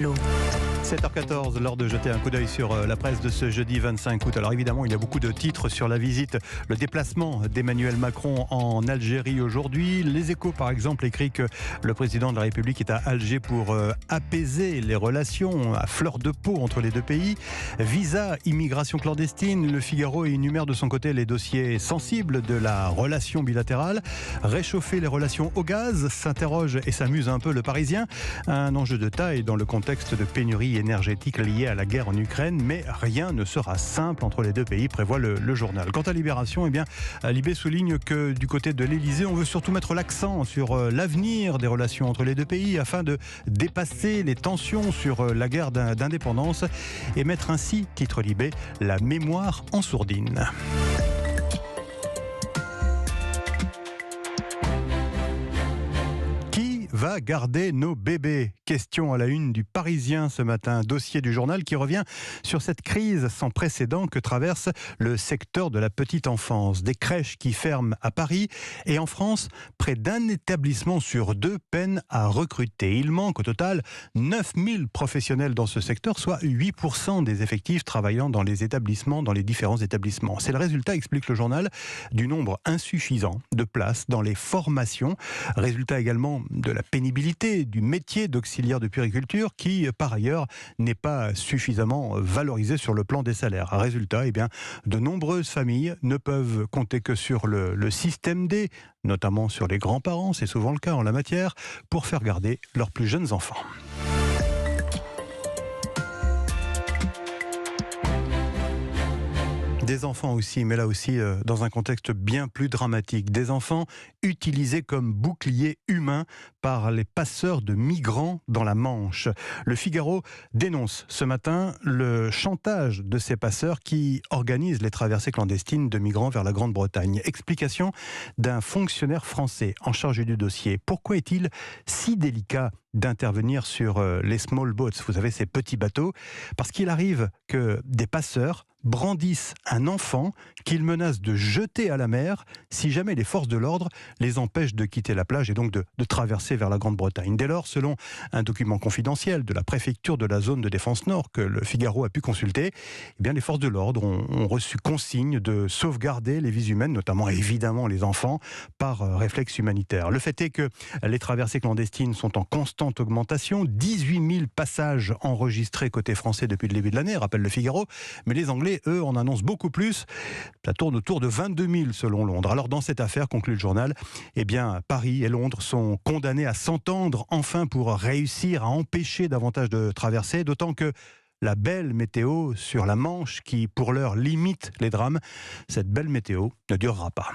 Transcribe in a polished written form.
L'eau. 7h14, l'heure de jeter un coup d'œil sur la presse de ce jeudi 25 août. Alors évidemment, il y a beaucoup de titres sur la visite, le déplacement d'Emmanuel Macron en Algérie aujourd'hui. Les Échos, par exemple, écrit que le président de la République est à Alger pour apaiser les relations à fleur de peau entre les deux pays. Visa, immigration clandestine, Le Figaro énumère de son côté les dossiers sensibles de la relation bilatérale. Réchauffer les relations au gaz, s'interroge et s'amuse un peu le Parisien. Un enjeu de taille dans le contexte de pénurie énergétique liée à la guerre en Ukraine, mais rien ne sera simple entre les deux pays, prévoit le journal. Quant à Libération, eh bien, Libé souligne que du côté de l'Elysée, on veut surtout mettre l'accent sur l'avenir des relations entre les deux pays afin de dépasser les tensions sur la guerre d'indépendance et mettre ainsi, titre Libé, la mémoire en sourdine. Va garder nos bébés? Question à la une du Parisien ce matin. Dossier du journal qui revient sur cette crise sans précédent que traverse le secteur de la petite enfance. Des crèches qui ferment à Paris et en France, près d'un établissement sur deux peine à recruter. Il manque au total 9000 professionnels dans ce secteur, soit 8% des effectifs travaillant dans les différents établissements. C'est le résultat, explique le journal, du nombre insuffisant de places dans les formations. Résultat également de la pénibilité du métier d'auxiliaire de puériculture qui, par ailleurs, n'est pas suffisamment valorisé sur le plan des salaires. Résultat, eh bien, de nombreuses familles ne peuvent compter que sur le système D, notamment sur les grands-parents, c'est souvent le cas en la matière, pour faire garder leurs plus jeunes enfants. Des enfants aussi, mais là aussi dans un contexte bien plus dramatique. Des enfants utilisés comme boucliers humains par les passeurs de migrants dans la Manche. Le Figaro dénonce ce matin le chantage de ces passeurs qui organisent les traversées clandestines de migrants vers la Grande-Bretagne. Explication d'un fonctionnaire français en charge du dossier. Pourquoi est-il si délicat d'intervenir sur les small boats, vous savez, ces petits bateaux? Parce qu'il arrive que des passeurs brandissent un enfant qu'ils menacent de jeter à la mer si jamais les forces de l'ordre les empêchent de quitter la plage et donc de traverser vers la Grande-Bretagne. Dès lors, selon un document confidentiel de la préfecture de la zone de défense nord que le Figaro a pu consulter, eh bien, les forces de l'ordre ont reçu consigne de sauvegarder les vies humaines, notamment évidemment les enfants, par réflexe humanitaire. Le fait est que les traversées clandestines sont en constante augmentation, 18 000 passages enregistrés côté français depuis le début de l'année, rappelle le Figaro, mais les Anglais, eux, en annoncent beaucoup plus. Ça tourne autour de 22 000 selon Londres. Alors dans cette affaire, conclut le journal, eh bien, Paris et Londres sont condamnés à s'entendre enfin pour réussir à empêcher davantage de traversées, d'autant que la belle météo sur la Manche, qui pour l'heure limite les drames, cette belle météo ne durera pas.